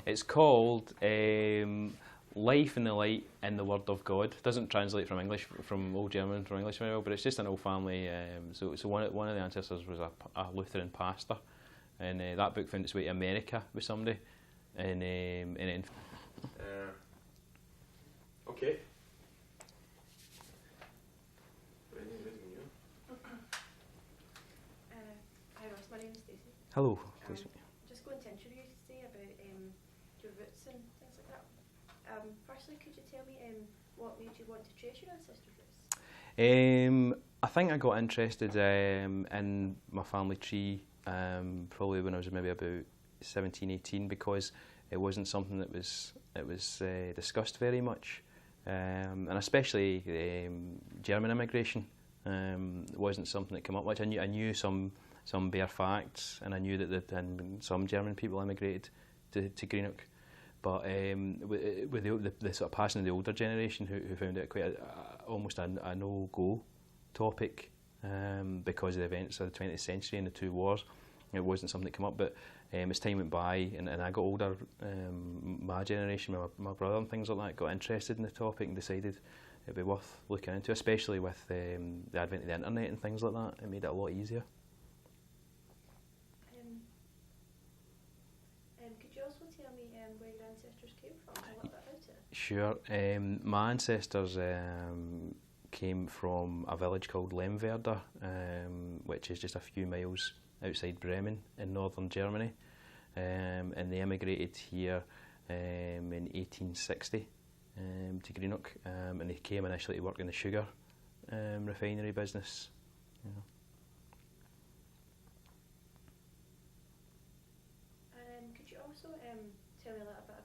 It's called Life in the Light in the Word of God. It doesn't translate from English, from Old German from English very well, but it's just an old family. So one of the ancestors was a Lutheran pastor, and that book found its way to America with somebody, and then. Okay. Hi Ross, my name is Stacey. Hello. Please. Just going to interview you today about your roots and things like that. Firstly, could you tell me what made you want to trace your ancestors' roots? I think I got interested in my family tree probably when I was maybe about 17, 18, because it wasn't something that was discussed very much, and especially German immigration wasn't something that came up much. I knew some bare facts, and I knew that some German people immigrated to Greenock, but with the sort of passing of the older generation who found it quite almost a no-go topic because of the events of the 20th century and the two wars. It wasn't something that came up, but as time went by and I got older, my generation, my brother and things like that, got interested in the topic and decided it'd be worth looking into, especially with the advent of the internet and things like that. It made it a lot easier. Could you also tell me where your ancestors came from, a little bit about it? Sure. My ancestors came from a village called Lemwerder, which is just a few miles outside Bremen in northern Germany, and they emigrated here in 1860 to Greenock, and they came initially to work in the sugar refinery business. Yeah. And could you also tell me a little bit about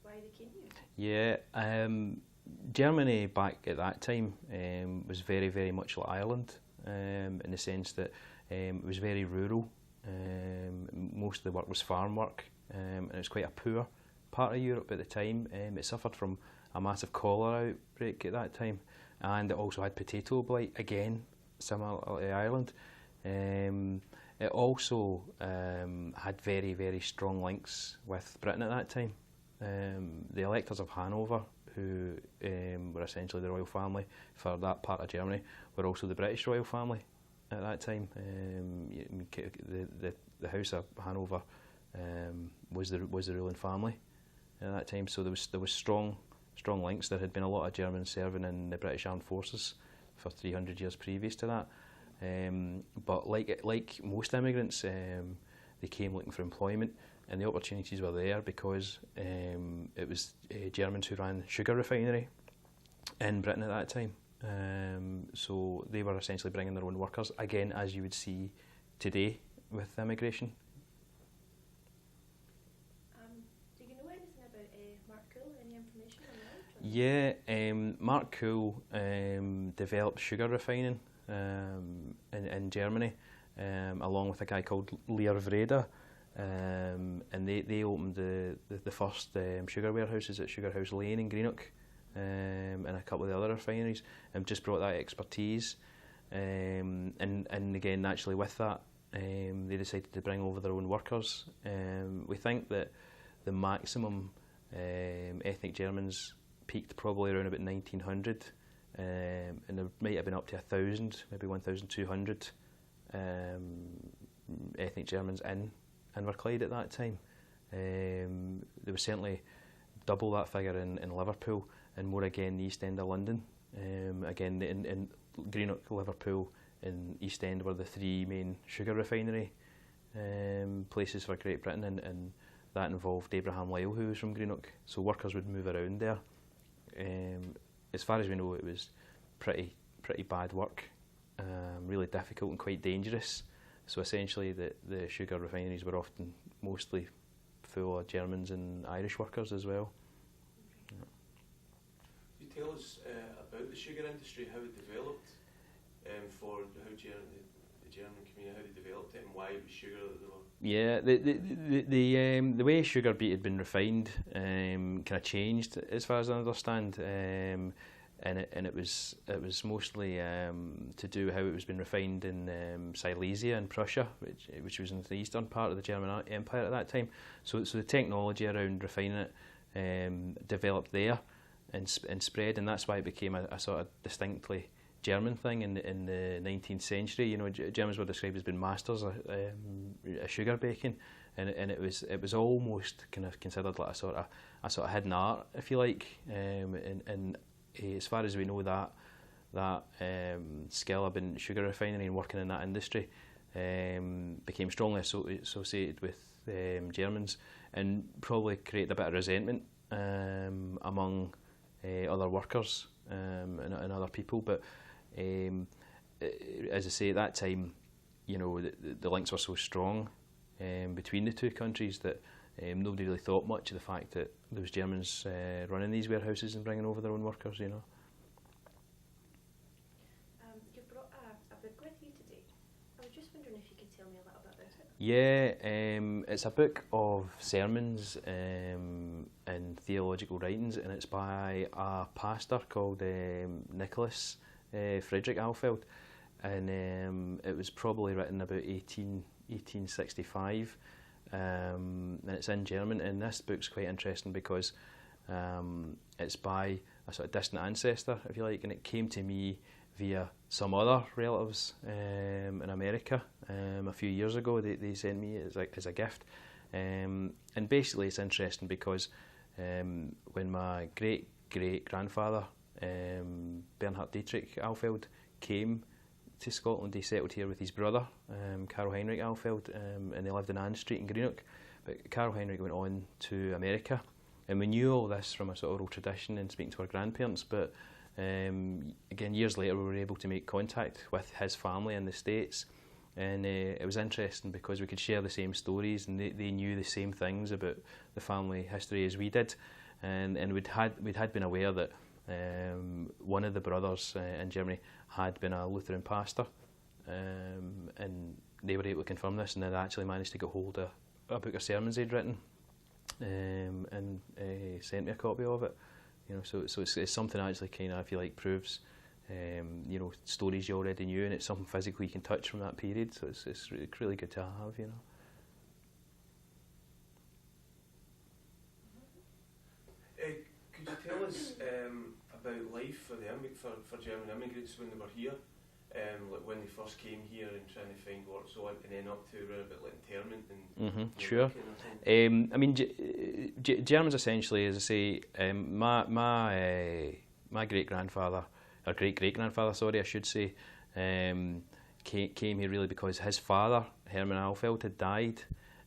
why they came here? Yeah, Germany back at that time was very, very much like Ireland, in the sense that it was very rural. Most of the work was farm work, and it was quite a poor part of Europe at the time. It suffered from a massive cholera outbreak at that time, and it also had potato blight, again similar to Ireland. It also had very, very strong links with Britain at that time. The electors of Hanover, who were essentially the royal family for that part of Germany, were also the British royal family at that time. The House of Hanover was the ruling family at that time, so there was strong links. There had been a lot of Germans serving in the British Armed Forces for 300 years previous to that, but like most immigrants, they came looking for employment, and the opportunities were there because it was Germans who ran the sugar refinery in Britain at that time. So they were essentially bringing their own workers, again as you would see today with immigration. Do you know anything about Mark Cool? Any information on that? Yeah, Mark Cool developed sugar refining in Germany, along with a guy called Lear Vrede, and they opened the first sugar warehouses at Sugar House Lane in Greenock, and a couple of the other refineries, and just brought that expertise. And again, naturally with that, they decided to bring over their own workers. We think that the maximum ethnic Germans peaked probably around about 1900, and there might have been up to 1,000, maybe 1,200 ethnic Germans in Inverclyde at that time. There was certainly double that figure in Liverpool, and more again the East End of London. Again, in Greenock, Liverpool and East End were the three main sugar refinery places for Great Britain, and that involved Abraham Lyle, who was from Greenock, so workers would move around there. As far as we know, it was pretty bad work, really difficult and quite dangerous. So essentially the sugar refineries were often mostly full of Germans and Irish workers as well. Yeah. Can you tell us about the sugar industry, how it developed, for how the German community, how they developed it and why it was sugar that they were? Yeah, the way sugar beet had been refined kind of changed as far as I understand. and it was mostly to do how it was being refined in Silesia and Prussia, which was in the eastern part of the German Empire at that time. So the technology around refining it developed there and spread, and that's why it became a sort of distinctly German thing in the 19th century. You know, Germans were described as being masters of sugar baking, and it was almost kind of considered like a sort of hidden art, if you like. And as far as we know, that skill of being sugar refinery and working in that industry became strongly associated with Germans, and probably created a bit of resentment among other workers and other people. But as I say, at that time, you know, the links were so strong between the two countries that nobody really thought much of the fact that there was Germans running these warehouses and bringing over their own workers, you know. You brought a book with you today. I was just wondering if you could tell me a little bit about it. Yeah, it's a book of sermons and theological writings, and it's by a pastor called Nicholas Friedrich Ahfeld, and it was probably written about 1865, and it's in German. And this book's quite interesting because it's by a sort of distant ancestor, if you like, and it came to me via some other relatives in America a few years ago. They sent me as a gift, and basically it's interesting because when my great-great-grandfather Bernhard Dietrich Ahfeld came to Scotland, he settled here with his brother Karl Heinrich Ahfeld, and they lived in Ann Street in Greenock. But Karl Heinrich went on to America, and we knew all this from a sort of oral tradition and speaking to our grandparents. But again, years later, we were able to make contact with his family in the States, and it was interesting because we could share the same stories, and they knew the same things about the family history as we did, and we'd had been aware that one of the brothers in Germany had been a Lutheran pastor, and they were able to confirm this, and they'd actually managed to get hold of a book of sermons they'd written, and sent me a copy of it. You know, so it's something actually kind of, I feel like, proves you know, stories you already knew, and it's something physically you can touch from that period. So it's really good to have, you know. Could you tell us about life for for German immigrants when they were here, like when they first came here and trying to find work, so on, and then up to around a bit like internment and sure. I mean, Germans essentially, as I say, my great-grandfather, or great-great-grandfather, sorry, I should say, came here really because his father, Hermann Ahfeld, had died,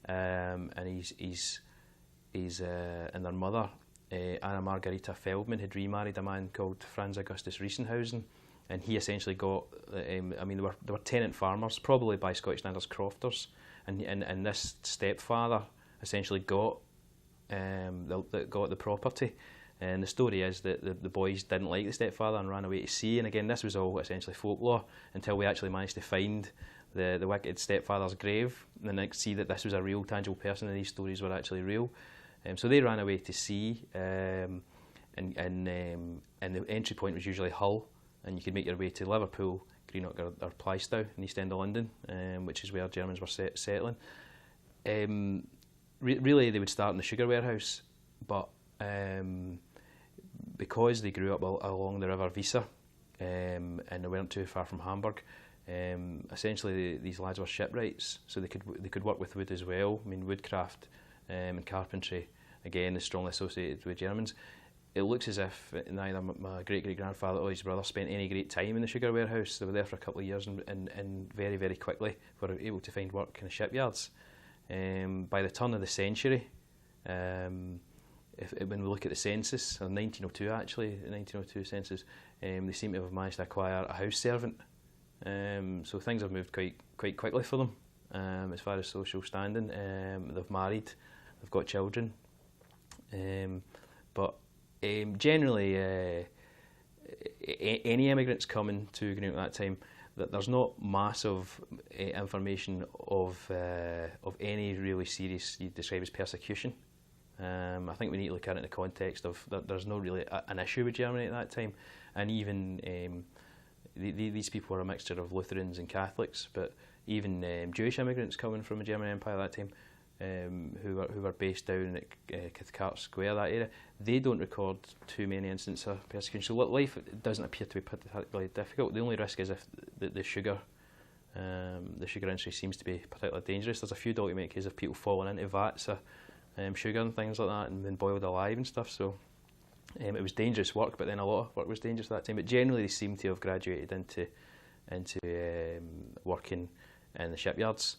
and he's and their mother, Anna Margarita Feldman, had remarried a man called Franz Augustus Riesenhausen, and he essentially got, I mean, they were tenant farmers, probably by Scottish standards crofters, and this stepfather essentially got the property. And the story is that the boys didn't like the stepfather and ran away to sea. And again, this was all essentially folklore until we actually managed to find the wicked stepfather's grave, and then see that this was a real, tangible person, and these stories were actually real. So they ran away to sea, and the entry point was usually Hull, and you could make your way to Liverpool, Greenock, or Plaistow in the East End of London, which is where Germans were settling. Really, they would start in the sugar warehouse, but because they grew up along the River Weser, and they weren't too far from Hamburg, essentially these lads were shipwrights, so they could work with wood as well. I mean, woodcraft and carpentry, again, is strongly associated with Germans. It looks as if neither my great-great-grandfather or his brother spent any great time in the sugar warehouse. They were there for a couple of years, and very, very quickly were able to find work in the shipyards. By the turn of the century, when we look at the census, in 1902 actually, the 1902 census, they seem to have managed to acquire a house servant. So things have moved quite quickly for them as far as social standing. They've married, they've got children, but generally, any immigrants coming to Greenock at that time, that there's not massive information of any really serious, you describe as persecution. I think we need to look at it in the context of that there's no really an issue with Germany at that time. and even these people were a mixture of Lutherans and Catholics, but even Jewish immigrants coming from the German Empire at that time, who were based down at Cathcart Square, that area, they don't record too many instances of persecution. So life doesn't appear to be particularly difficult. The only risk is if the sugar industry seems to be particularly dangerous. There's a few documented cases of people falling into vats of sugar and things like that and being boiled alive and stuff. So it was dangerous work, but then a lot of work was dangerous at that time. But generally, they seem to have graduated into working in the shipyards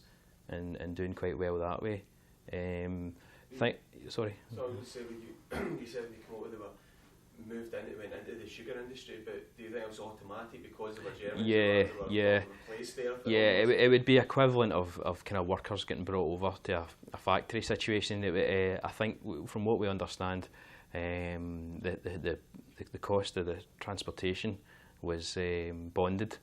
and doing quite well that way. Sorry. So I was going to say, you said when you came over, they went into the sugar industry, but do you think it was automatic because they were Germans? Yeah, they were placed there? Yeah, it would be equivalent of kind of workers getting brought over to a factory situation. I think from what we understand, the cost of the transportation was bonded.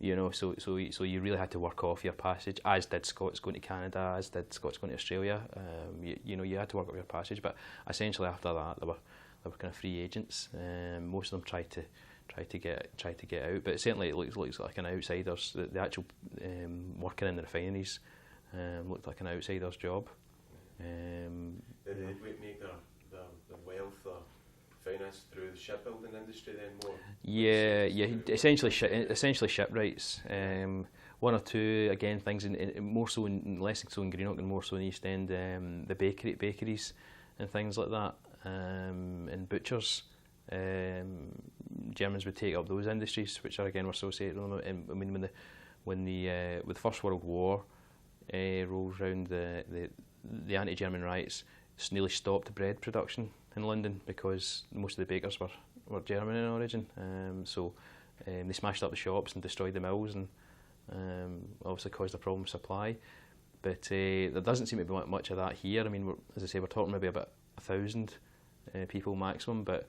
You know, so you really had to work off your passage, as did Scots going to Canada, as did Scots going to Australia. You had to work off your passage, but essentially after that they were kind of free agents. Most of them tried to get out, but certainly it looks like an outsider's. The actual working in the refineries looked like an outsider's job. Did they make their wealth or finance through the shipbuilding industry then more? Yeah, essentially shipwrights. One or two again things more so less so in Greenock and more so in East End. The bakeries and things like that, and butchers. Germans would take up those industries, which were associated with them. I mean, when the First World War rolls round, the anti-German riots nearly stopped bread production in London because most of the bakers were German in origin. So they smashed up the shops and destroyed the mills, and obviously caused a problem with supply. But there doesn't seem to be much of that here. I mean, as I say, we're talking maybe about 1,000 people maximum, but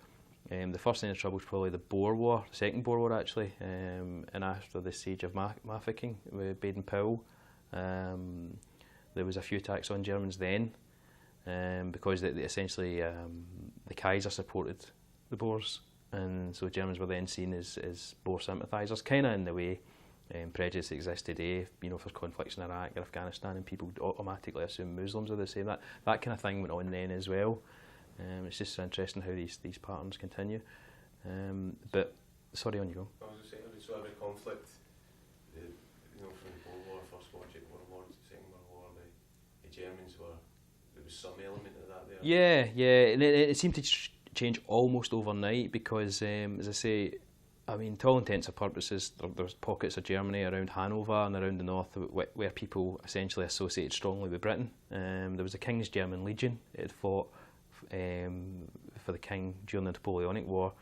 the first thing of trouble was probably the Boer War, the Second Boer War actually, and after the siege of Mafeking with Baden-Powell. There was a few attacks on Germans then, because essentially the Kaiser supported the Boers, and so Germans were then seen as Boer sympathisers, kind of in the way prejudice exists today, you know, for conflicts in Iraq or Afghanistan, and people automatically assume Muslims are the same. That kind of thing went on then as well. It's just interesting how these patterns continue. But sorry, on you go. I was going to say, so every conflict, you know, from the Boer War, First World War, Second World War, the Germans were. There was some element of that there. Yeah, and it seemed to change almost overnight because, as I say, I mean, to all intents and purposes, there's pockets of Germany around Hanover and around the north where people essentially associated strongly with Britain. There was the King's German Legion. It had fought for the King during the Napoleonic War.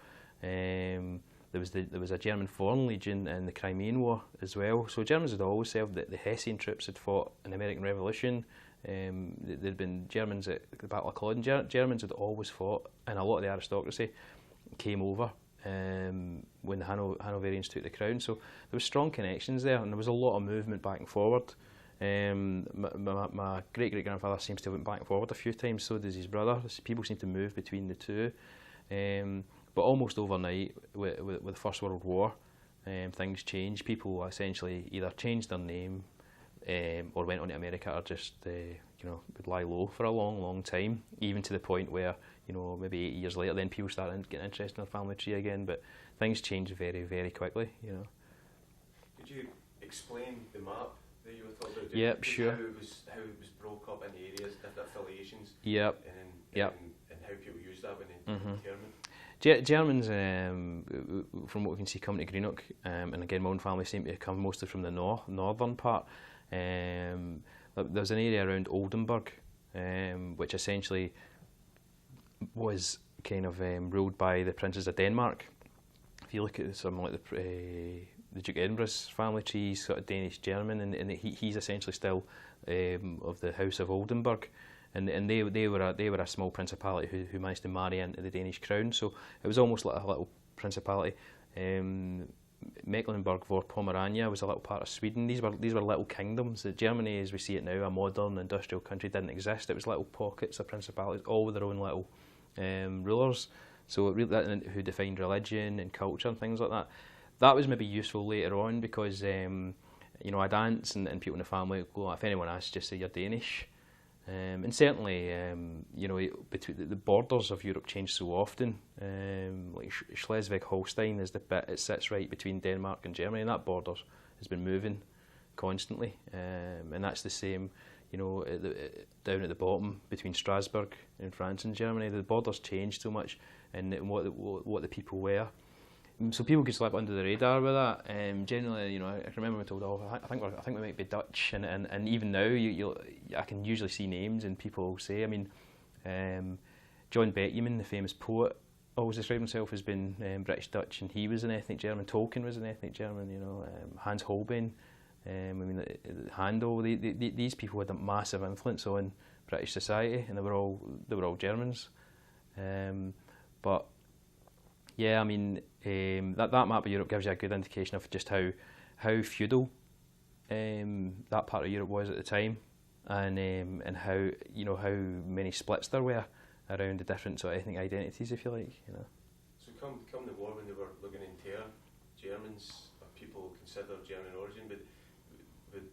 There was a German Foreign Legion in the Crimean War as well. So Germans had always served. The Hessian troops had fought in the American Revolution. There'd been Germans at the Battle of Culloden. Germans had always fought, and a lot of the aristocracy came over when the Hanoverians took the crown. So there was strong connections there, and there was a lot of movement back and forward. My great-great-grandfather seems to have went back and forward a few times, so does his brother. People seem to move between the two. But almost overnight, with the First World War, things changed. People essentially either changed their name or went on to America, or just would lie low for a long, long time, even to the point where, you know, maybe 8 years later, then people started getting interested in their family tree again. But things changed very, very quickly, you know. Could you explain the map that you were talking about? Yep, sure. How it was broke up into areas, different affiliations. Yep. And how people use that when they determine. Germans, from what we can see, coming to Greenock, and again, my own family seem to come mostly from the northern part. There's an area around Oldenburg, which essentially was kind of ruled by the princes of Denmark. If you look at something like the Duke of Edinburgh's family tree, he's sort of Danish-German, and he's essentially still of the House of Oldenburg. And they were a small principality who managed to marry into the Danish crown. So it was almost like a little principality. Mecklenburg-Vorpommern was a little part of Sweden. These were little kingdoms. Germany, as we see it now, a modern industrial country, didn't exist. It was little pockets of principalities, all with their own little rulers. So it really, that, who defined religion and culture and things like that. That was maybe useful later on because you know, I'd aunts and people in the family go, if anyone asks, just say you're Danish. And certainly, you know, between the borders of Europe change so often. Like Schleswig-Holstein is the bit it sits right between Denmark and Germany, and that border has been moving constantly. And that's the same, you know, down at the bottom between Strasbourg in France and Germany. The borders changed so much, and what the people were. So people could slip under the radar with that. Generally, you know, I can remember being told, "Oh, I think we might be Dutch," and even now, I can usually see names and people say. I mean, John Betjeman, the famous poet, always described himself as being British Dutch, and he was an ethnic German. Tolkien was an ethnic German. You know, Hans Holbein. I mean, Handel. These people had a massive influence on British society, and they were all Germans. But yeah, I mean, that map of Europe gives you a good indication of just how feudal that part of Europe was at the time, and how, you know, how many splits there were around the different sort of ethnic identities, if you like, you know. So come the war, when they were looking to inter Germans, or people consider German origin, but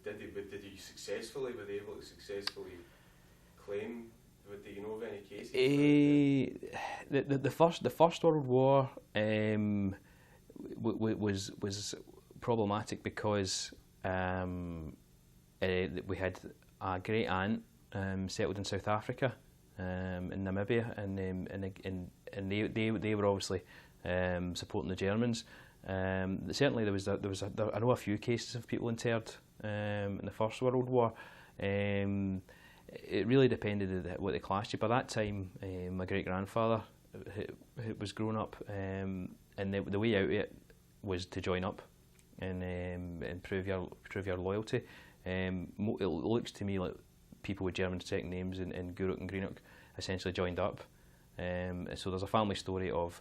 did they successfully, were they able to successfully claim? Do you know of any cases? The First World War was problematic because we had a great aunt settled in South Africa, in Namibia, and they were obviously supporting the Germans. Certainly there was I know a few cases of people interred in the First World War. It really depended on what they clashed you. By that time, my great-grandfather who was growing up, and the way out of it was to join up and prove your loyalty. It looks to me like people with German second names in Guruk and Greenock essentially joined up. So there's a family story of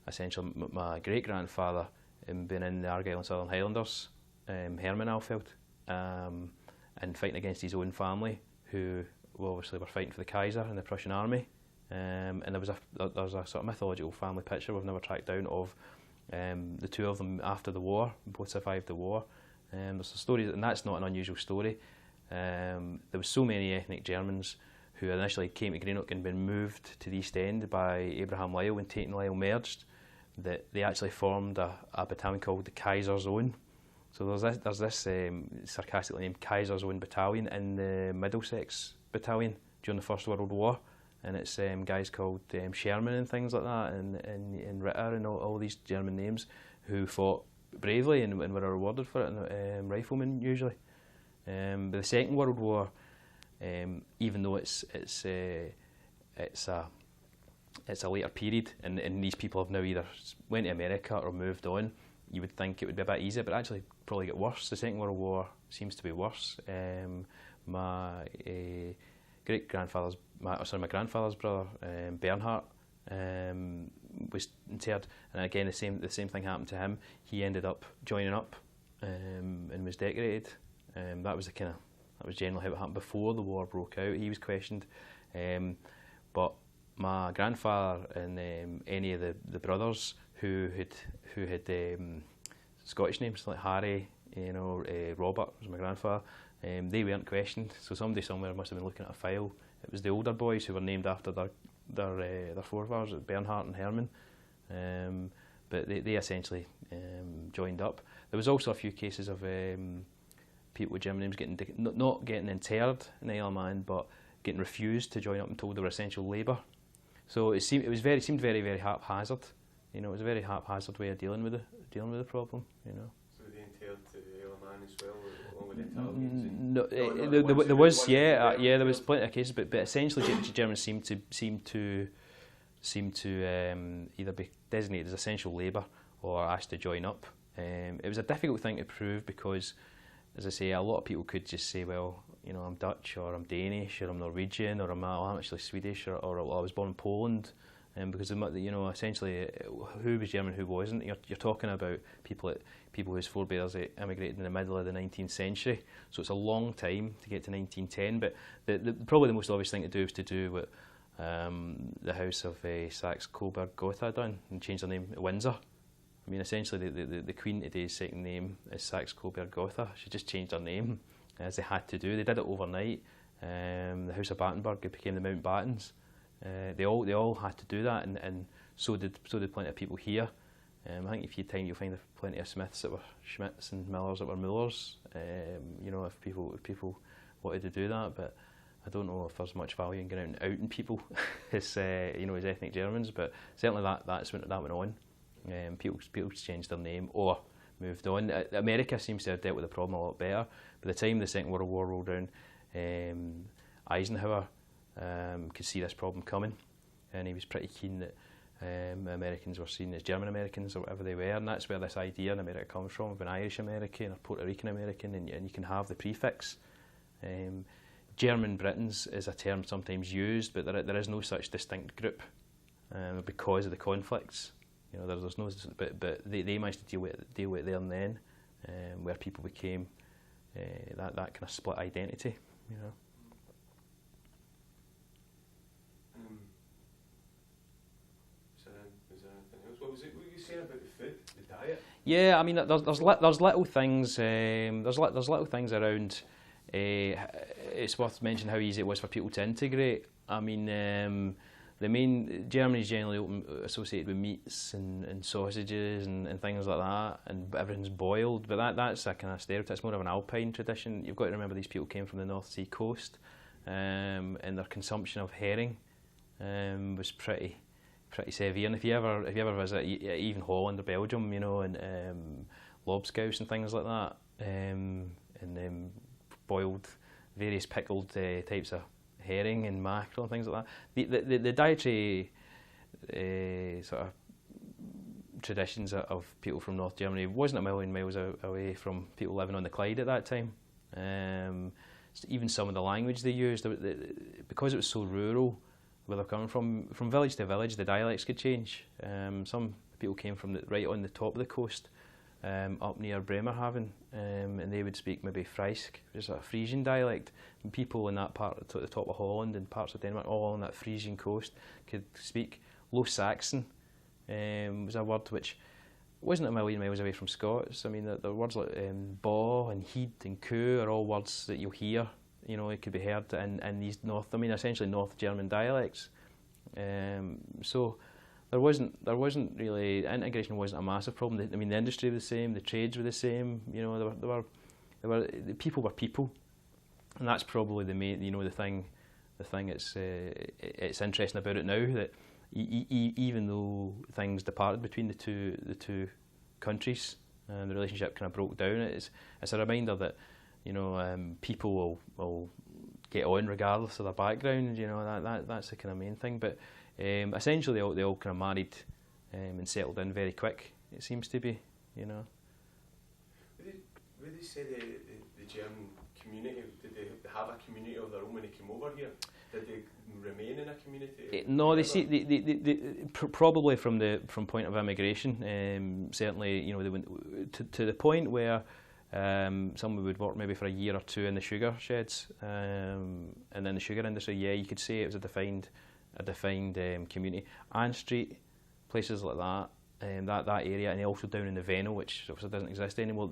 essentially my great-grandfather being in the Argyll and Southern Highlanders, Herman Ahfeld, and fighting against his own family, who obviously were fighting for the Kaiser and the Prussian army. And there was a sort of mythological family picture we've never tracked down of the two of them after the war. Both survived the war. There's a story, and that's not an unusual story. There was so many ethnic Germans who initially came to Greenock and been moved to the East End by Abraham Lyle when Tate and Lyle merged, that they actually formed a battalion called the Kaiser's Own. So there's this sarcastically named Kaiser's Own battalion in the Middlesex battalion during the First World War, and it's guys called Sherman and things like that, and Ritter and all these German names who fought bravely and were rewarded for it, and riflemen usually. But the Second World War, even though it's a later period, and these people have now either went to America or moved on, you would think it would be a bit easier, but actually probably get worse. The Second World War seems to be worse. My grandfather's brother, Bernhard, was interred, and again the same thing happened to him. He ended up joining up and was decorated. That was generally how it happened before the war broke out. He was questioned, but my grandfather and any of the brothers who had Scottish names like Harry, Robert was my grandfather. They weren't questioned, so somebody somewhere must have been looking at a file. It was the older boys who were named after their forefathers, Bernhard and Herman, but they essentially joined up. There was also a few cases of people with German names not getting interred in the Isle of Man, but getting refused to join up and told they were essential labour. So it seemed very, very haphazard. It was a very haphazard way of dealing with the problem. So they interred to the Isle of Man as well, along with the Italians? No, there was there was plenty of cases, but essentially Germans seemed to either be designated as essential labour or asked to join up. It was a difficult thing to prove because, as I say, a lot of people could just say, well, I'm Dutch, or I'm Danish, or I'm Norwegian, or I'm actually Swedish, or I was born in Poland. Because essentially, who was German, who wasn't? You're talking about people whose forebears emigrated in the middle of the 19th century, so it's a long time to get to 1910. But probably the most obvious thing to do is to do what the House of Saxe-Coburg-Gotha done and changed their name to Windsor. I mean, essentially, the Queen today's second name is Saxe-Coburg-Gotha. She just changed her name, as they had to do. They did it overnight. The House of Battenberg, it became the Mountbattens. They all had to do that, and so did plenty of people here. I think if you time, you'll find plenty of Smiths that were Schmidts and Millers that were Mullers. You know, if people wanted to do that, but I don't know if there's much value in going out and outing people as you know, as ethnic Germans. But certainly that went on. People changed their name or moved on. America seems to have dealt with the problem a lot better. By the time the Second World War rolled around, Eisenhower could see this problem coming, and he was pretty keen that Americans were seen as German Americans or whatever they were, and that's where this idea in America comes from, of an Irish American or Puerto Rican American, and you can have the prefix. German Britons is a term sometimes used, but there is no such distinct group because of the conflicts. You know, there's no, but they managed to deal with it there and then, where people became that kind of split identity. You know. Is there anything else? What was it? What were you saying about the food, the diet? Yeah, I mean, there's little things. There's little things around. It's worth mentioning how easy it was for people to integrate. I mean, Germany's generally associated with meats and sausages and things like that, and everything's boiled. But that's a kind of stereotype. It's more of an Alpine tradition. You've got to remember these people came from the North Sea coast, and their consumption of herring was pretty severe. And if you ever visit even Holland or Belgium, you know, and lobscouse and things like that, and boiled, various pickled types of herring and mackerel and things like that. The dietary sort of traditions of people from North Germany wasn't a million miles away from people living on the Clyde at that time. Even some of the language they used, because it was so rural, where they're coming from village to village, the dialects could change. Some people came from right on the top of the coast, up near Bremerhaven, and they would speak maybe Friesk, which is a Frisian dialect. And people in that part, at the top of Holland and parts of Denmark, all on that Frisian coast, could speak Low Saxon. Was a word which wasn't a million miles away from Scots. I mean, the words like baw and heed and coo are all words that you'll hear. You know, it could be heard in these essentially North German dialects. So there wasn't really, integration wasn't a massive problem. I mean, the industry was the same, the trades were the same. You know, the people were people, and that's probably the main. You know, the thing that's it's interesting about it now, that even though things departed between the two countries and the relationship kind of broke down, it's a reminder that, you know, people will get on regardless of their background. You know, that's the kind of main thing. But essentially, they all kind of married and settled in very quick. It seems to be, you know. Would they say the German community, did they have a community of their own when they came over here? Did they remain in a community? No, they probably from point of immigration. Certainly, you know, they went to the point where someone would work maybe for a year or two in the sugar sheds, and then the sugar industry. Yeah, you could say it was a defined community. Ann Street, places like that, that area, and also down in the Venlo, which obviously doesn't exist anymore.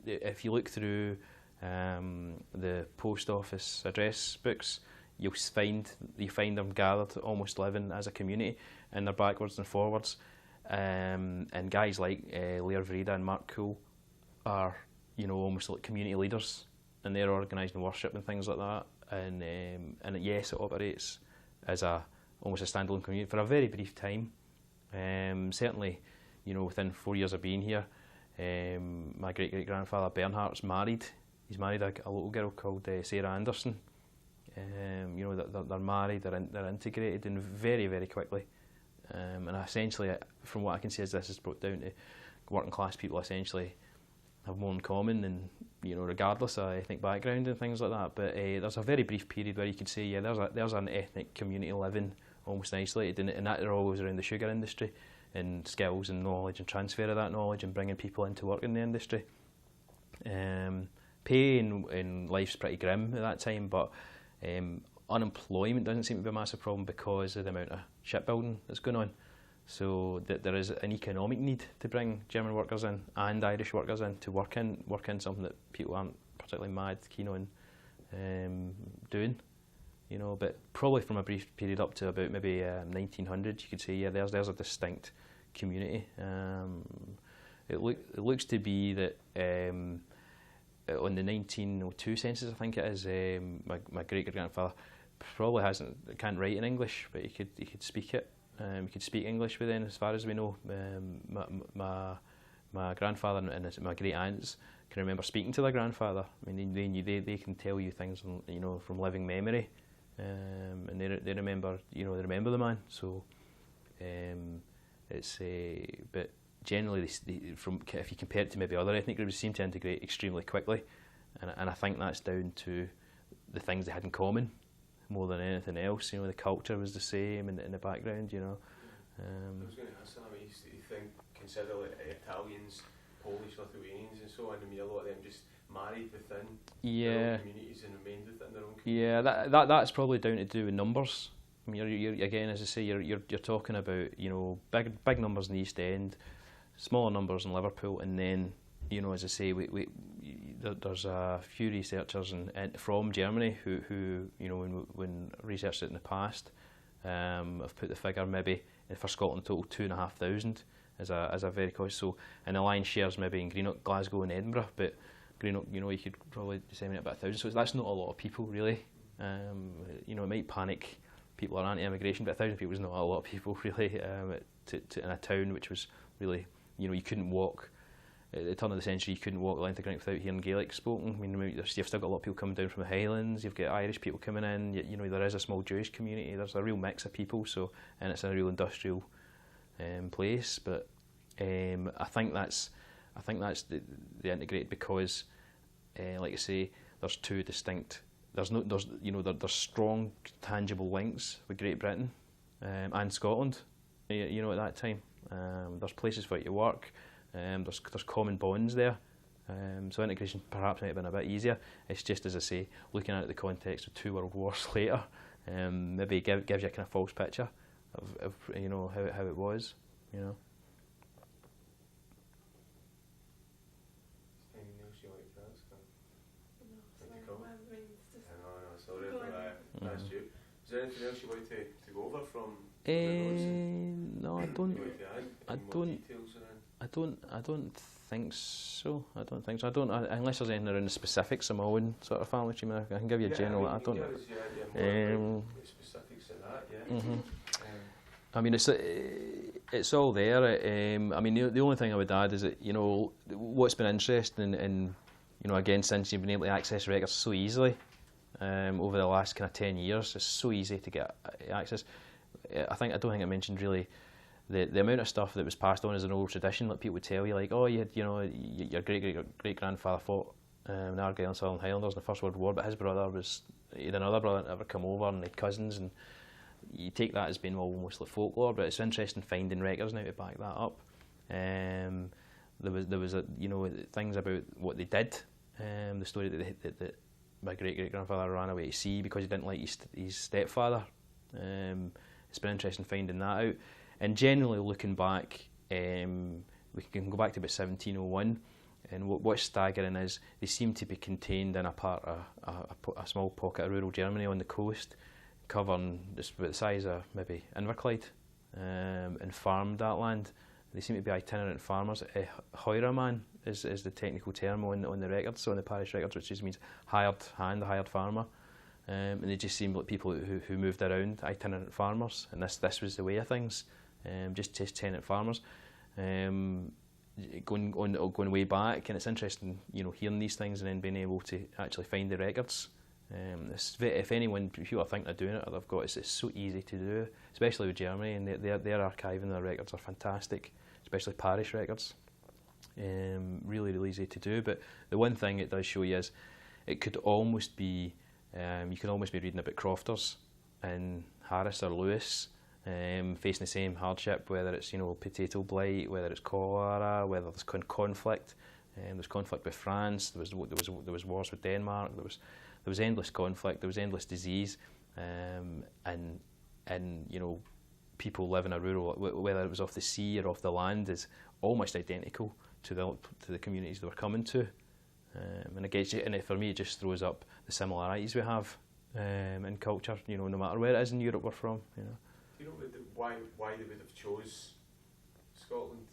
If you look through the post office address books, you find them gathered, almost living as a community, and they're backwards and forwards. And guys like Lear Vreda and Mark Cool are, you know, almost like community leaders, and they're organising worship and things like that. And yes, it operates as almost a standalone community for a very brief time. Certainly, you know, within 4 years of being here, my great-great-grandfather Bernhardt's married. He's married a little girl called Sarah Anderson. You know, they're married, they're integrated, and very, very quickly. And essentially, from what I can see, is this is brought down to working class people essentially have more in common, and, you know, regardless of ethnic background and things like that. But there's a very brief period where you could say, yeah, there's an ethnic community living almost isolated, and that they're always around the sugar industry, and skills and knowledge and transfer of that knowledge and bringing people in to work in the industry. Pay in life's pretty grim at that time, but unemployment doesn't seem to be a massive problem because of the amount of shipbuilding that's going on. So that there is an economic need to bring German workers in and Irish workers in to work in something that people aren't particularly keen on doing. You know, but probably from a brief period up to about maybe 1900, you could say, yeah, there's a distinct community. It looks to be that on the 1902 census, I think it is, my great grandfather probably can't write in English, but he could speak it. He could speak English with them, as far as we know. My grandfather and my great aunts can remember speaking to their grandfather. I mean, they can tell you things, you know, from living memory, and they remember, you know, they remember the man. So it's but generally, if you compare it to maybe other ethnic groups, they seem to integrate extremely quickly, and I think that's down to the things they had in common more than anything else. You know, the culture was the same in the background. You know. I was going to ask that. I mean, you think, consider like Italians, Polish, Lithuanians, and so on. I mean, a lot of them just married within their own communities and remained within their own communities. Yeah, that's probably down to do with numbers. I mean, you're again, as I say, you're talking about, you know, big numbers in the East End, smaller numbers in Liverpool, and then, you know, as I say, there's a few researchers from Germany who you know, when researched it in the past, have put the figure maybe for Scotland total 2,500 as a very close. So, and the lion's shares maybe in Greenock, Glasgow, and Edinburgh, but Greenock, you know, you could probably disseminate about 1,000. So that's not a lot of people really. You know, it might panic people are anti-immigration, but 1,000 people is not a lot of people really. In a town which was really, you know, you couldn't walk. At the turn of the century, you couldn't walk the length of Greenock without hearing Gaelic spoken. I mean, you've still got a lot of people coming down from the Highlands. You've got Irish people coming in. You know, there is a small Jewish community. There's a real mix of people. So, and it's a real industrial place. But I think that's the integrated because, like I say, there's two distinct. There's strong tangible links with Great Britain and Scotland. You know, at that time, there's places for you to work. There's common bonds there, so integration perhaps might have been a bit easier. It's just, as I say, looking at it in the context of 2 world wars later, maybe gives you a kind of false picture of you know, how it was, you know. Anything else you like to ask? No, sorry for that. That's you. Is there anything else you want to go over from? No, I don't. I don't think so. Unless there's anything around the specifics of my own sort of family tree. I can give you a general. I don't. Specifics of that, yeah. Mm-hmm. I mean, it's all there. I mean, the only thing I would add is that, you know, what's been interesting, and you know, again, since you've been able to access records so easily over the last kind of 10 years, it's so easy to get access. I don't think I mentioned really the amount of stuff that was passed on as an oral tradition. Like people would tell you, like, oh, you your great grandfather fought in Argyll and Southern Highlanders in the First World War, but his brother he had another brother that ever come over, and they had cousins, and you take that as being almost like folklore. But it's interesting finding records now to back that up. There was things about what they did. The story that my great grandfather ran away to sea because he didn't like his stepfather. It's been interesting finding that out. And generally looking back, we can go back to about 1701, and what's staggering is they seem to be contained in a small pocket of rural Germany on the coast, covering just about the size of maybe Inverclyde, and farmed that land. They seem to be itinerant farmers. Heuermann is the technical term on the records, on the parish records, which just means hired hand, a hired farmer. And they just seem like people who moved around, itinerant farmers, and this was the way of things. Just tenant farmers, going way back, and it's interesting, you know, hearing these things and then being able to actually find the records. If anyone, people think they're doing it or they've got it's so easy to do, especially with Germany, and their archiving their records are fantastic, especially parish records. Really easy to do. But the one thing it does show you is it could almost be you can almost be reading about crofters in Harris or Lewis, facing the same hardship, whether it's, you know, potato blight, whether it's cholera, whether there's conflict. There's conflict with France. There was wars with Denmark. There was endless conflict. There was endless disease, and you know, people live in a rural, whether it was off the sea or off the land, is almost identical to the communities they were coming to. And I guess, for me, it just throws up the similarities we have in culture. You know, no matter where it is in Europe we're from. You know. Do you know why they would have chose Scotland,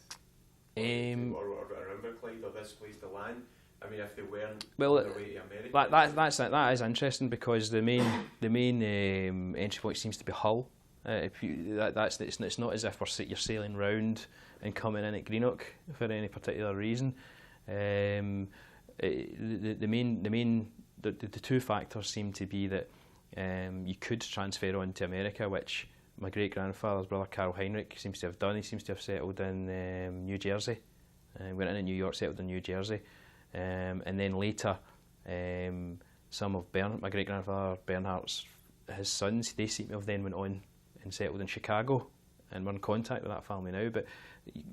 or Inverclyde, or this place to land? I mean, if they weren't on their way to America. That is interesting, because the main entry point seems to be Hull. It's not as if you're sailing round and coming in at Greenock for any particular reason. The two factors seem to be that you could transfer on to America, which my great grandfather's brother Carl Heinrich seems to have done. He seems to have settled in New Jersey. Went in New York, settled in New Jersey, and then later, some of my great grandfather Bernhardt's his sons, they seem to have then went on and settled in Chicago, and we're in contact with that family now. But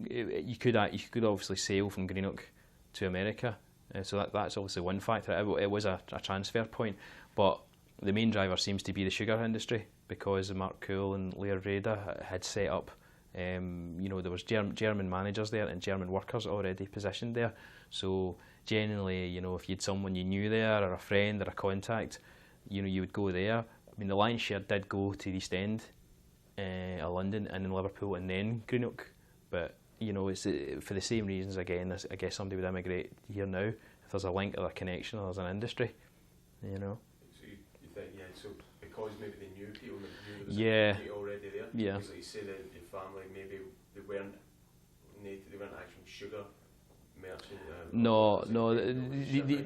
you could obviously sail from Greenock to America, so that's obviously one factor. It was a transfer point, but the main driver seems to be the sugar industry, because Mark Cool and Laird Rader had set up. You know, there was German managers there and German workers already positioned there. So generally, you know, if you had someone you knew there, or a friend or a contact, you know, you would go there. I mean, the lion's share did go to the East End of London and in Liverpool and then Greenock. But, you know, it's for the same reasons again. I guess somebody would immigrate here now if there's a link or a connection or there's an industry, you know. So you think, yeah, so because maybe they knew people that knew there was yeah. a community already there. Yeah. Because like you say that your family, maybe they weren't actual sugar merchant. No.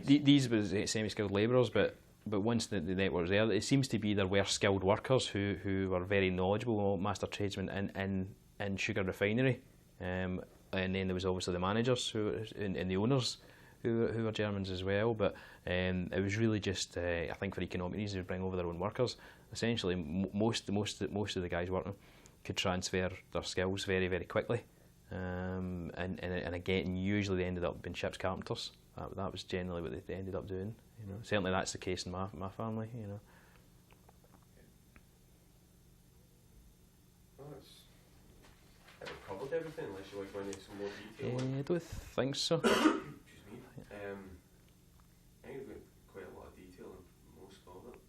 These were semi-skilled labourers, but once the network was there, it seems to be there were skilled workers who were very knowledgeable, master tradesmen in sugar refinery, and then there was obviously the managers and the owners who were Germans as well. But it was really just I think for economic reasons, they bring over their own workers. Essentially, most of the guys working could transfer their skills very, very quickly, and again, usually they ended up being ship's carpenters. That was generally what they ended up doing. You know, certainly that's the case in my family. You know. Well, have we covered everything unless you like to go into some more detail? I don't think so. Excuse me. I think we've got quite a lot of detail in most of it.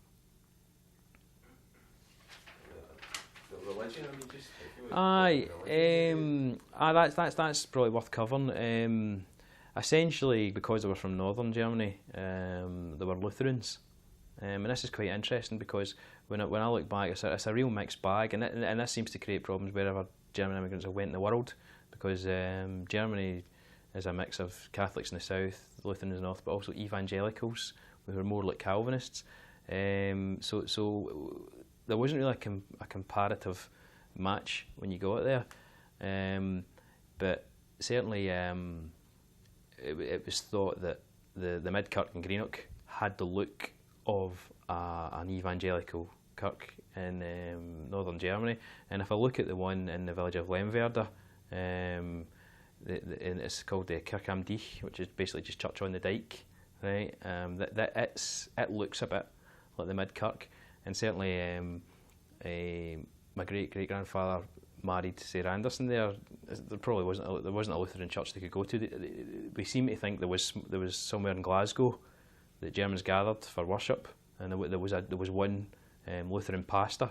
The religion, I mean, just that's probably worth covering. Essentially, because they were from northern Germany, they were Lutherans, and this is quite interesting because when I look back, it's a real mixed bag, and this seems to create problems wherever German immigrants have went in the world, because Germany is a mix of Catholics in the south, Lutherans in the north, but also evangelicals who are more like Calvinists. So there wasn't really a comparative match when you got there, but certainly. It was thought that the Mid-Kirk in Greenock had the look of an evangelical kirk in northern Germany, and if I look at the one in the village of Lemwerder, and it's called the Kirk am Deich, which is basically just church on the dyke, right? It looks a bit like the Mid-Kirk, and certainly my great grandfather married Sarah Anderson there. There wasn't a Lutheran church they could go to. They seem to think there was somewhere in Glasgow that Germans gathered for worship, and there was one Lutheran pastor.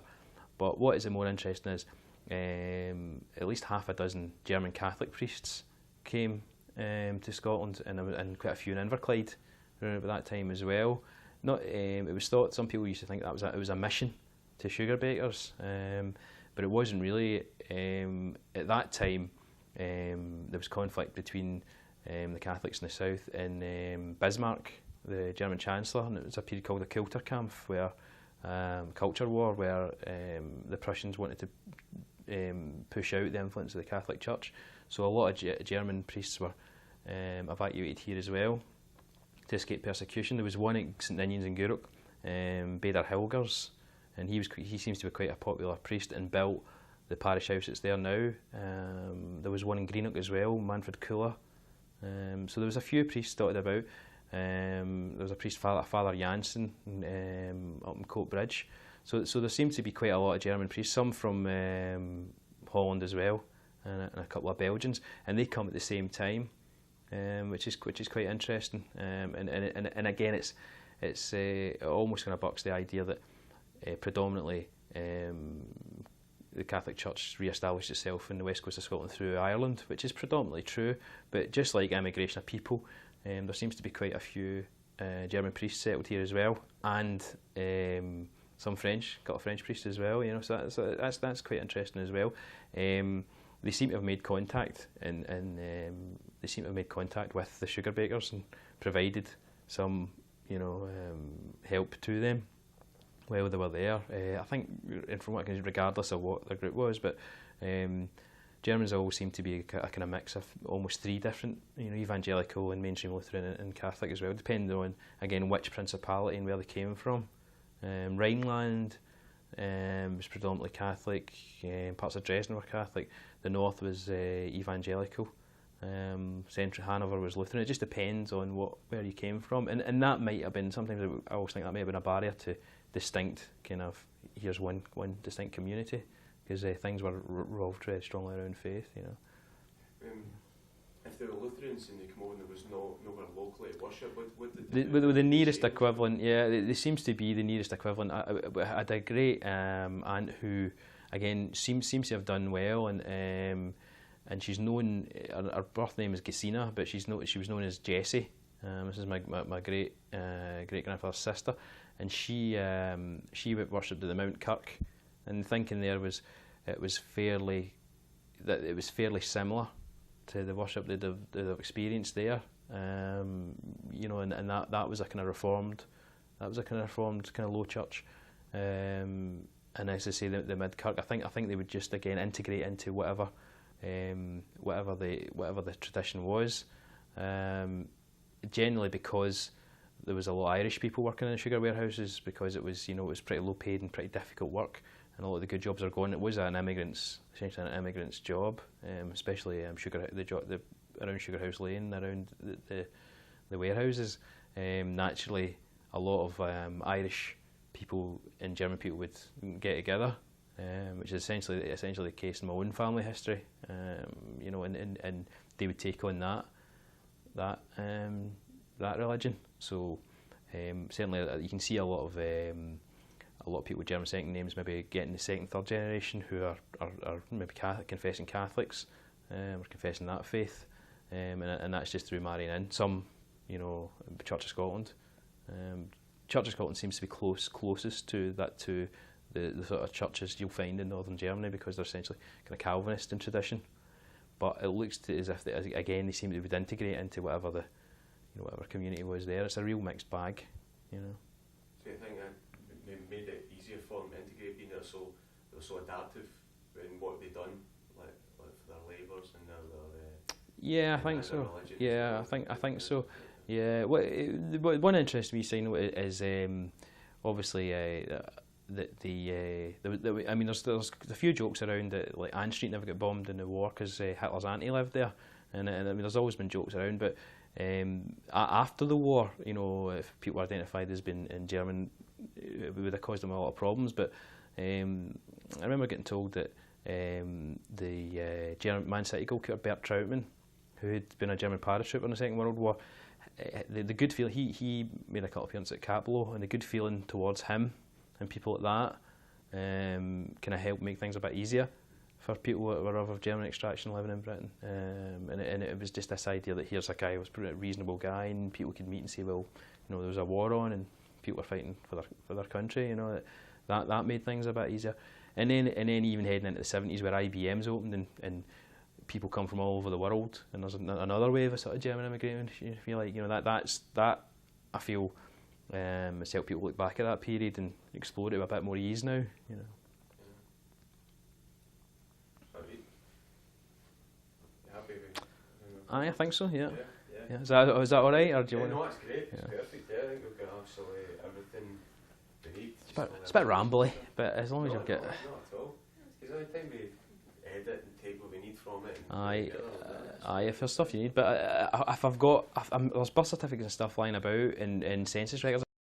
But what is more interesting is at least half a dozen German Catholic priests came to Scotland, and quite a few in Inverclyde around about that time as well. It was thought, some people used to think that it was a mission to sugar bakers, but it wasn't really. At that time, there was conflict between the Catholics in the south and Bismarck, the German Chancellor, and it was a period called the Kulturkampf, where culture war, where the Prussians wanted to push out the influence of the Catholic Church. So a lot of German priests were evacuated here as well to escape persecution. There was one at St Ninians in Gourock, Bader Hilgers, and he seems to be quite a popular priest and built the parish house that's there now. There was one in Greenock as well, Manfred Kuller. So there was a few priests dotted about, There was a priest, Father Jansen, up in Coatbridge. So there seemed to be quite a lot of German priests, some from Holland as well, and a couple of Belgians, and they come at the same time, which is quite interesting. And again, it almost kind of bucks the idea that predominantly the Catholic Church re-established itself in the west coast of Scotland through Ireland, which is predominantly true. But just like immigration of people, there seems to be quite a few German priests settled here as well, and some French, got a French priest as well. So that's quite interesting as well. They seem to have made contact, and they seem to have made contact with the sugar bakers and provided some, help to them while they were there. I think, and from what I can see, regardless of what the group was, but Germans always seem to be a kind of mix of almost three different, evangelical and mainstream Lutheran and Catholic as well, depending on, again, which principality and where they came from. Rhineland was predominantly Catholic, parts of Dresden were Catholic, the north was evangelical, central Hanover was Lutheran. It just depends on where you came from, and that might have been, sometimes I always think that may have been a barrier to distinct kind of, here's one distinct community, because things were revolved very strongly around faith. If they were Lutherans and they come over and there was nowhere locally to worship, what did they do? The nearest equivalent, there seems to be the nearest equivalent. I had a great aunt who, again, seems to have done well, and she's known. Her birth name is Gesina, but she was known as Jessie. This is my great grandfather's sister, and she worshipped at the Mount Kirk, and thinking there was it was fairly similar to the worship they've experienced there, and that was a kind of reformed, kind of low church, and as I say, the mid Kirk, I think they would just again integrate into whatever the tradition was, generally because there was a lot of Irish people working in the sugar warehouses, because it was pretty low paid and pretty difficult work, and a lot of the good jobs are gone. It was essentially an immigrant's job, especially around Sugar House Lane, around the warehouses. Naturally, a lot of Irish people and German people would get together, which is essentially the case in my own family history. And they would take on that religion. So certainly you can see a lot of people with German second names maybe getting the second, third generation who are maybe confessing Catholics, or confessing that faith, and that's just through marrying in. Some, Church of Scotland. Church of Scotland seems to be closest to the sort of churches you'll find in northern Germany, because they're essentially kind of Calvinist in tradition. But it looks as if they seem to would integrate into whatever whatever community was there. It's a real mixed bag, So you think that made it easier for them to integrate, being there so they were so adaptive in what they done, like for their labours and their yeah, I think so. Yeah, I think so. Yeah, one interesting sign is obviously there's a few jokes around that, like Ann Street never got bombed in the war because Hitler's auntie lived there, and there's always been jokes around. But after the war, if people identified as being in German, it would have caused them a lot of problems. But I remember getting told that the German Man City goalkeeper Bert Trautmann, who had been a German paratrooper in the Second World War, the good feeling, he made a couple of appearances at Capello, and the good feeling towards him and people like that kind of helped make things a bit easier for people that were of German extraction living in Britain. And it was just this idea that here's a guy who was a reasonable guy, and people could meet and say, well, there was a war on and people were fighting for their country. That made things a bit easier. And then even heading into the 70s, where IBM's opened and people come from all over the world, and there's another wave of sort of German immigration. You feel like that I feel it's helped people look back at that period and explore it with a bit more ease now. I think so. Yeah. Is that all right, or do you want? No, it's great. It's perfect. I think we've got absolutely everything we need. It's a bit rambly, but as long as you get. Not at all. Because every time we head it and take what we need from it. And Aye, put it together? aye, if there's stuff you need, but if I've got, there's birth certificates and stuff lying about and census records.